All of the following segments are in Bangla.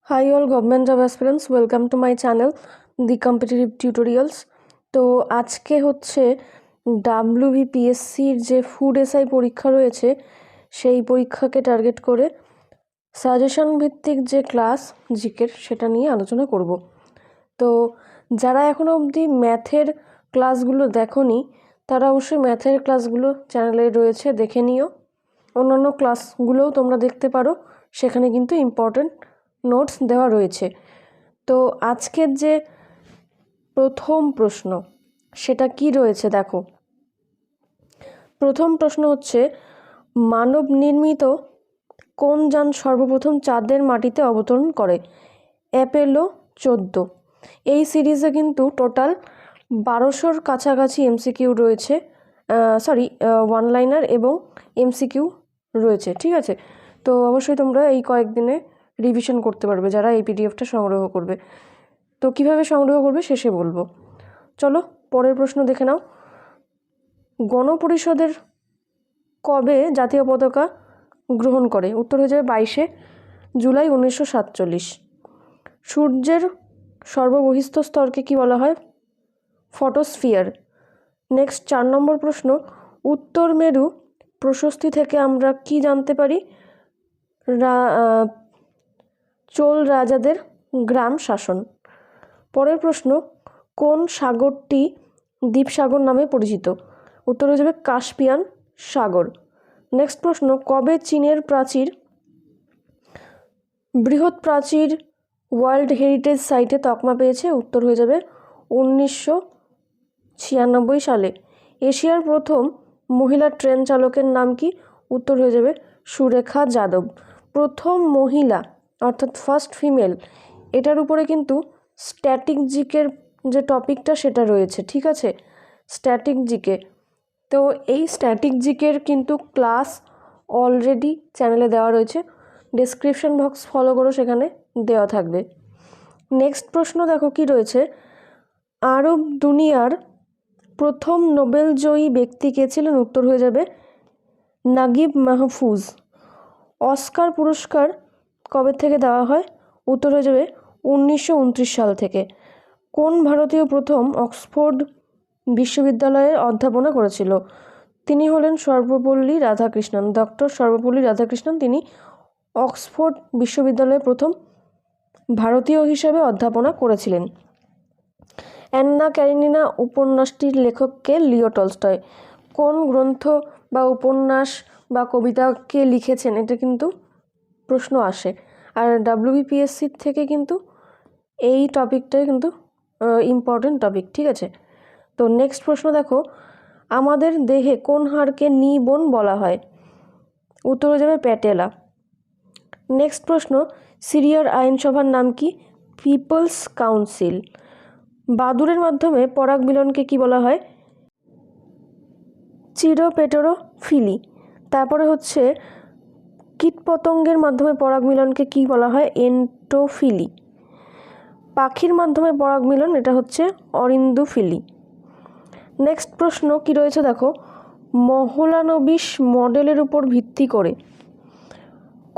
Hi all government job aspirants, welcome to my channel The Competitive Tutorials। তো আজকে হচ্ছে WBPSCর যে ফুড এসআই পরীক্ষা রয়েছে সেই পরীক্ষাকে টার্গেট করে সাজেশন ভিত্তিক যে ক্লাস জিকের সেটা নিয়ে আলোচনা করব। তো যারা এখনো অবধি ম্যাথের ক্লাসগুলো দেখোনি তারা অবশ্যই ম্যাথের ক্লাসগুলো চ্যানেলে রয়েছে, দেখে নিও। অন্যান্য ক্লাসগুলোও তোমরা দেখতে পারো, সেখানে কিন্তু ইম্পর্টেন্ট নোটস দেওয়া রয়েছে। তো আজকের যে প্রথম প্রশ্ন সেটা কি রয়েছে দেখো। প্রথম প্রশ্ন হচ্ছে, মানব নির্মিত কোন যান সর্বপ্রথম চাঁদের মাটিতে অবতরণ করে? অ্যাপোলো 14। এই সিরিজে কিন্তু টোটাল 1200-র কাছাকাছি এমসিকিউ রয়েছে, ওয়ান লাইনার এবং এমসিকিউ রয়েছে, ঠিক আছে। তো অবশ্যই তোমরা এই কয়েকদিনে রিভিশন করতে পারবে যারা এই পিডিএফটা সংগ্রহ করবে। তো কিভাবে সংগ্রহ করবে শেষে বলবো। চলো পরের প্রশ্ন দেখে নাও। গণপরিষদের কবে জাতীয় পতাকা গ্রহণ করে? উত্তর হয়ে যাবে 22শে জুলাই 1947। সূর্যের সর্ববহিস্থ স্তরকে কি বলা হয়? ফটোস্ফিয়ার। নেক্সট 4 নম্বর প্রশ্ন, উত্তর মেরু প্রশস্তি থেকে আমরা কি জানতে পারি? চোল রাজাদের গ্রাম শাসন। পরের প্রশ্ন, কোন সাগরটি দ্বীপসাগর নামে পরিচিত? উত্তর হয়ে যাবে কাস্পিয়ান সাগর। নেক্সট প্রশ্ন, কবে চীনের প্রাচীর বৃহৎ প্রাচীর ওয়ার্ল্ড হেরিটেজ সাইটে তকমা পেয়েছে? উত্তর হয়ে যাবে 1996 সালে। এশিয়ার প্রথম মহিলা ট্রেন চালকের নাম কি? উত্তর হয়ে যাবে সুরেখা যাদব। প্রথম মহিলা অর্থাৎ ফার্স্ট ফিমেল, এটার উপরে কিন্তু স্ট্যাটিক জিকের যে টপিকটা সেটা রয়েছে, ঠিক আছে, স্ট্যাটিক জিকে। তো এই স্ট্যাটিক জিকের কিন্তু ক্লাস অলরেডি চ্যানেলে দেওয়া রয়েছে, ডেসক্রিপশন বক্স ফলো করো, সেখানে দেওয়া থাকবে। নেক্সট প্রশ্ন দেখো কি রয়েছে, আরব দুনিয়ার প্রথম নোবেল জয়ী ব্যক্তি কে ছিলেন? উত্তর হয়ে যাবে নাগিব মাহফুজ। অস্কার পুরস্কার কবে থেকে দেওয়া হয়? উত্তর হয়ে যাবে 1929 সাল থেকে। কোন ভারতীয় প্রথম অক্সফোর্ড বিশ্ববিদ্যালয়ে অধ্যাপনা করেছিল? তিনি হলেন সর্বপল্লী রাধাকৃষ্ণন, ডক্টর সর্বপল্লী রাধাকৃষ্ণন। তিনি অক্সফোর্ড বিশ্ববিদ্যালয়ে প্রথম ভারতীয় হিসাবে অধ্যাপনা করেছিলেন। অ্যান্না ক্যারেনিনা উপন্যাসটির লেখককে? Leo Tolstoy. কোন গ্রন্থ বা উপন্যাস বা কবিতাকে লিখেছেন? এটা কিন্তু প্রশ্ন আসে, আর WBPSCর থেকে কিন্তু এই টপিকটাই কিন্তু ইম্পর্টেন্ট টপিক, ঠিক আছে। তো নেক্সট প্রশ্ন দেখো, আমাদের দেহে কোন হাড়কে নি বোন বলা হয়? উত্তর হয়ে যাবে প্যাটেলা। নেক্সট প্রশ্ন, সিরিয়ার আইনসভার নাম কি? People's council. বাদুড়ের মাধ্যমে পরাগ মিলনকে কি বলা হয়? চিরোপেটেরোফিলি। তারপরে হচ্ছে কীটপতঙ্গের মাধ্যমে পরাগ মিলনকে কি বলা হয়? এন্টোফিলি। পাখির মাধ্যমে পরাগ মিলন, এটা হচ্ছে অরিন্দুফিলি। নেক্সট প্রশ্ন কি রয়েছে দেখো, মহলানবিশ মডেলের উপর ভিত্তি করে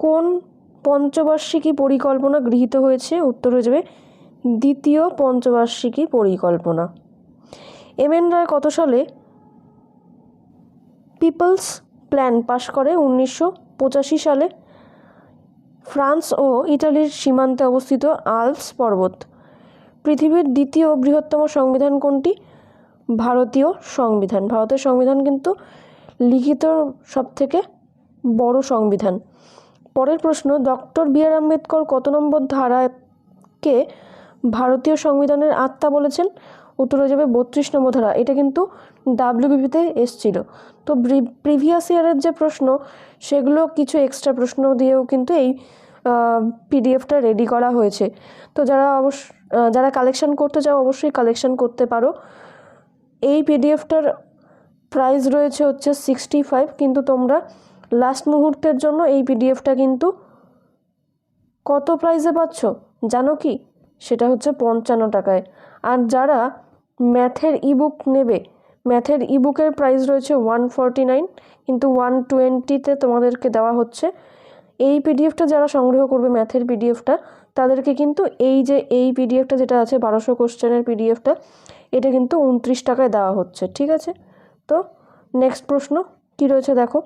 কোন পঞ্চবার্ষিকী পরিকল্পনা গৃহীত হয়েছে? উত্তর হয়ে যাবে দ্বিতীয় পঞ্চবার্ষিকী পরিকল্পনা। এমএন রায় কত সালে পিপলস প্ল্যান পাশ করে? 1985 সালে। ফ্রান্স ও ইটালির সীমান্তে অবস্থিত আল্পস পর্বত। পৃথিবীর দ্বিতীয় বৃহত্তম সংবিধান কোনটি? ভারতীয় সংবিধান। ভারতের সংবিধান কিন্তু লিখিত সবথেকে বড় সংবিধান। পরের প্রশ্ন, ডক্টর বি.আর. আম্বেদকর কত নম্বর ধারাকে ভারতীয় সংবিধানের আত্মা বলেছেন? উত্তর হয়ে যাবে 32 নম্বর ধারা। এটা কিন্তু WBPতে এসছিল। তো প্রিভিয়াস ইয়ারের যে প্রশ্ন সেগুলো কিছু এক্সট্রা প্রশ্ন দিয়েও কিন্তু এই পিডিএফটা রেডি করা হয়েছে। তো যারা কালেকশন করতে চাও অবশ্যই কালেকশন করতে পারো। এই পিডিএফটার প্রাইস রয়েছে হচ্ছে 65, কিন্তু তোমরা লাস্ট মুহূর্তের জন্য এই পিডিএফটা কিন্তু কত প্রাইসে পাচ্ছ জানো কি? সেটা হচ্ছে 55 টাকায়। আর যারা ম্যাথের ইবুক নেবে, ম্যাথের ইবুকের প্রাইস রয়েছে 149, কিন্তু 120তে তোমাদেরকে দেওয়া হচ্ছে এই পিডিএফটা যারা সংগ্রহ করবে ম্যাথের পিডিএফটা, তাদেরকে কিন্তু এই পিডিএফটা যেটা আছে 1200 কোশ্চেনের পিডিএফটা, এটা কিন্তু 29 টাকায় দেওয়া হচ্ছে। ঠিক আছে, তো নেক্সট প্রশ্ন কি রয়েছে দেখো।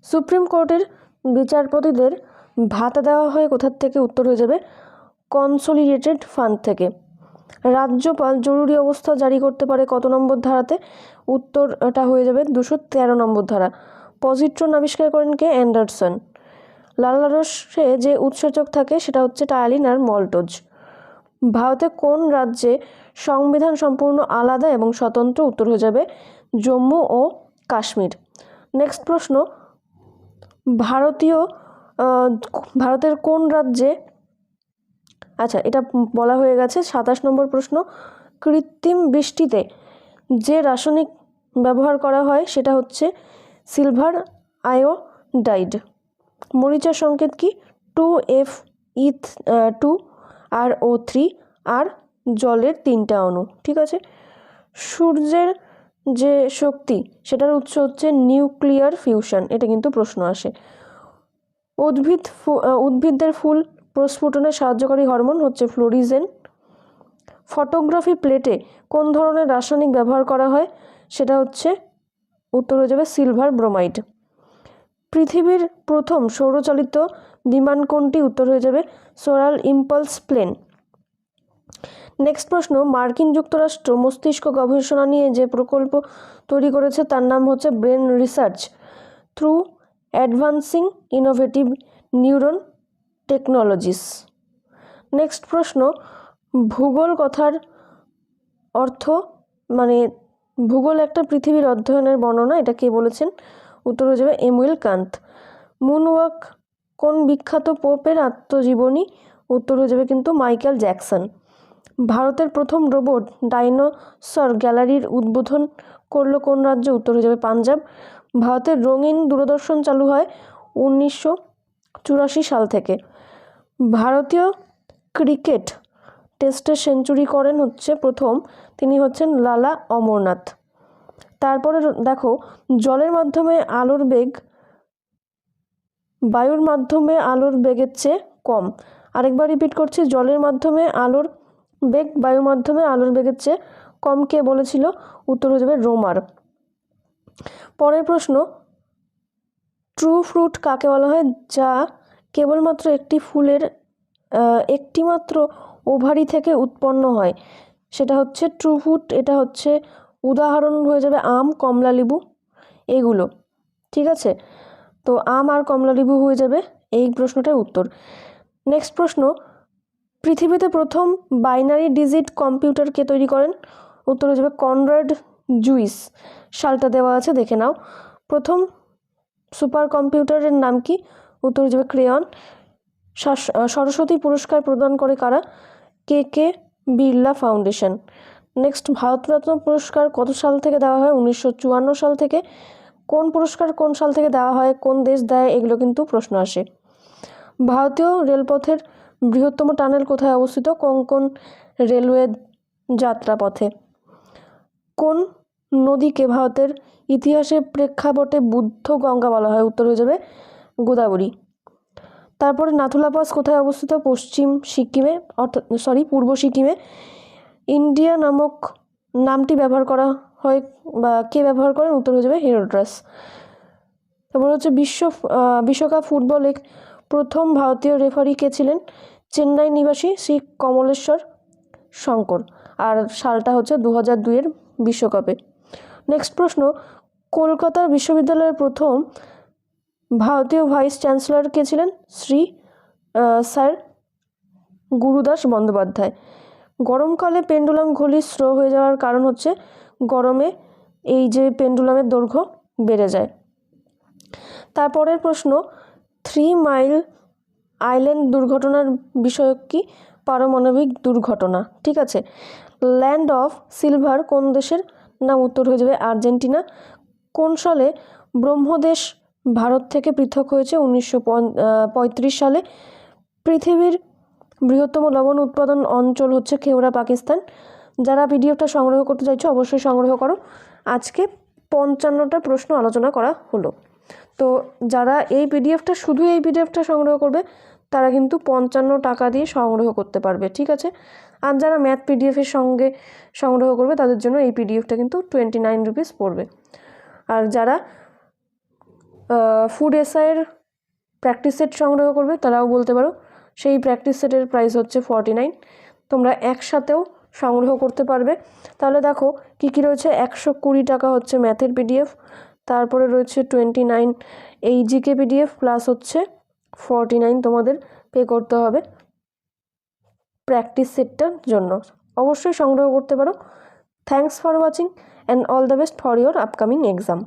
সুপ্রিম কোর্টের বিচারপতিদের ভাতা দেওয়া হয় কোথার থেকে? উত্তর হয়ে যাবে কনসোলিডেটেড ফান্ড থেকে। রাজ্যপাল জরুরি অবস্থা জারি করতে পারে কত নম্বর ধারাতে? উত্তরটা হয়ে যাবে 213 নম্বর ধারা। পজিট্রন আবিষ্কার করেন কে? অ্যান্ডারসন। লালা রসে যে উৎসেচক থাকে সেটা হচ্ছে টায়ালিন আর মল্টোজ। ভারতে কোন রাজ্যে সংবিধান সম্পূর্ণ আলাদা এবং স্বতন্ত্র? উত্তর হয়ে যাবে জম্মু ও কাশ্মীর। নেক্সট প্রশ্ন, ভারতের কোন রাজ্যে, আচ্ছা এটা বলা হয়ে গেছে। 27 নম্বর প্রশ্ন, কৃত্রিম বৃষ্টিতে যে রাসায়নিক ব্যবহার করা হয় সেটা হচ্ছে সিলভার আয়োডাইড। মরিচার সংকেত কি? 2Fe2RO3 আর জলের 3টা অণু। ঠিক আছে, সূর্যের যে শক্তি সেটার উৎস হচ্ছে নিউক্লিয়ার ফিউশন, এটা কিন্তু প্রশ্ন আসে। উদ্ভিদদের ফুল প্রস্ফুটনে সাহায্যকারী হরমোন হচ্ছে ফ্লোরিজেন। ফটোগ্রাফি প্লেটে কোন ধরনের রাসায়নিক ব্যবহার করা হয়? সেটা হচ্ছে, উত্তর হয়ে যাবে সিলভার ব্রোমাইড। পৃথিবীর প্রথম সৌরচালিত বিমান কোনটি? উত্তর হয়ে যাবে সোলার ইম্পালস প্লেন। নেক্সট প্রশ্ন, মার্কিন যুক্তরাষ্ট্র মস্তিষ্ক গবেষণা নিয়ে যে প্রকল্প তৈরি করেছে তার নাম হচ্ছে brain research through advancing innovative neuron technologies. Next প্রশ্ন, ভূগোল কথার অর্থ, মানে ভূগোল একটা পৃথিবীর অধ্যয়নের বর্ণনা, এটা কে বলেছেন? উত্তর হয়ে যাবে এমুয়েল কান্ত। মুনওয়াক কোন বিখ্যাত পোপের আত্মজীবনী? উত্তর হয়ে যাবে কিন্তু মাইকেল জ্যাকসন। ভারতের প্রথম রোবট ডাইনোসর গ্যালারির উদ্বোধন করলো কোন রাজ্য? উত্তর হয়ে যাবে পাঞ্জাব। ভারতের রঙিন দূরদর্শন চালু হয় 1984 সাল থেকে। ভারতীয় ক্রিকেট টেস্টে সেঞ্চুরি করেন হচ্ছে প্রথম, তিনি হচ্ছেন লালা অমরনাথ। তারপরে দেখো, জলের মাধ্যমে আলোর বেগ বায়ুর মাধ্যমে আলোর বেগের চেয়ে কম। আরেকবার রিপিট করছি, জলের মাধ্যমে আলোর বেগ বায়ুর মাধ্যমে আলোর বেগের চেয়ে কম কে বলেছিল? উত্তর হয়ে যাবে রোমার। পরের প্রশ্ন, ট্রু ফ্রুট কাকে বলা হয়? যা কেবলমাত্র একটি ফুলের একটি মাত্র ওভারি থেকে উৎপন্ন হয়, সেটা হচ্ছে ট্রু ফ্রুট। এটা হচ্ছে উদাহরণ হয়ে যাবে আম, কমলা লেবু এগুলো। ঠিক আছে, তো আম আর কমলা লেবু হয়ে যাবে এই প্রশ্নটার উত্তর। নেক্সট প্রশ্ন, পৃথিবীতে প্রথম বাইনারি ডিজিট কম্পিউটার কে তৈরি করেন? উত্তর হয়ে যাবে কনরাড জুইস। সালটা দেওয়া আছে, দেখে নাও। প্রথম সুপার কম্পিউটারের নাম কি? উত্তর হয়ে যাবে ক্রেয়ন। সরস্বতী পুরস্কার প্রদান করে কারা? কে বিড়লা ফাউন্ডেশন। নেক্সট, ভারতরত্ন পুরস্কার কত সাল থেকে দেওয়া হয়? 1954 সাল থেকে। কোন পুরস্কার কোন সাল থেকে দেওয়া হয়, কোন দেশ দেয়, এগুলো কিন্তু প্রশ্ন আসে। ভারতীয় রেলপথের বৃহত্তম টানেল কোথায় অবস্থিত? কোঙ্কণ রেলওয়ে যাত্রাপথে। কোন নদীকে ভারতের ইতিহাসে প্রেক্ষাপটে বুদ্ধ গঙ্গা বলা হয়? উত্তর হয়ে যাবে গোদাবরী। তারপরে নাথুলা পাস কোথায় অবস্থিত? পূর্ব সিকিমে। ইন্ডিয়া নামক নামটি ব্যবহার করা হয় বা কে ব্যবহার করেন? উত্তর হয়ে যাবে হেরোড্রাস। তারপর হচ্ছে বিশ্বকাপ ফুটবলে প্রথম ভারতীয় রেফারি কে ছিলেন? চেন্নাই নিবাসী শ্রী কমলেশ্বর শঙ্কর। আর সালটা হচ্ছে 2002 বিশ্বকাপে। নেক্সট প্রশ্ন, কলকাতা বিশ্ববিদ্যালয়ের প্রথম ভারতীয় ভাইস চ্যান্সেলর কে ছিলেন? স্যার গুরুদাস বন্দ্যোপাধ্যায়। গরমকালে পেন্ডুলাম ঘড়ি স্লো হয়ে যাওয়ার কারণ হচ্ছে গরমে এই যে পেন্ডুলামের দৈর্ঘ্য বেড়ে যায়। তারপরের প্রশ্ন, 3 মাইল আইল্যান্ড দুর্ঘটনার বিষয়ক কি? পারমাণবিক দুর্ঘটনা। ঠিক আছে, ল্যান্ড অফ সিলভার কোন দেশের নাম? উত্তর হয়ে যাবে আর্জেন্টিনা। কোন সালে ব্রহ্মদেশ ভারত থেকে পৃথক হয়েছে? 1935 সালে। পৃথিবীর বৃহত্তম লবণ উৎপাদন অঞ্চল হচ্ছে খেওড়া, পাকিস্তান। যারা পিডিএফটা সংগ্রহ করতে চাইছো অবশ্যই সংগ্রহ করো। আজকে 55টা প্রশ্ন আলোচনা করা হলো। তো তো যারা এই পিডিএফটা শুধু এই পিডিএফটা সংগ্রহ করবে তারা কিন্তু 55 টাকা দিয়ে সংগ্রহ করতে পারবে, ঠিক আছে। আর যারা ম্যাথ পিডিএফের সঙ্গে সংগ্রহ করবে তাদের জন্য এই পিডিএফটা কিন্তু 29 রুপিস পড়বে। আর যারা ফুড এসআইয়ের প্র্যাকটিস সেট সংগ্রহ করবে তারাও বলতে পারো, সেই প্র্যাকটিস সেটের প্রাইস হচ্ছে 49। তোমরা একসাথেও সংগ্রহ করতে পারবে। তাহলে দেখো কী কী রয়েছে। 120 টাকা হচ্ছে ম্যাথের পিডিএফ, তারপরে রয়েছে 29 এই জিকে পিডিএফ, প্লাস হচ্ছে 49 তোমাদের পে করতে হবে প্র্যাকটিস সেটটার জন্য। অবশ্যই সংগ্রহ করতে পারো। Thanks for watching and all the best for your upcoming exam.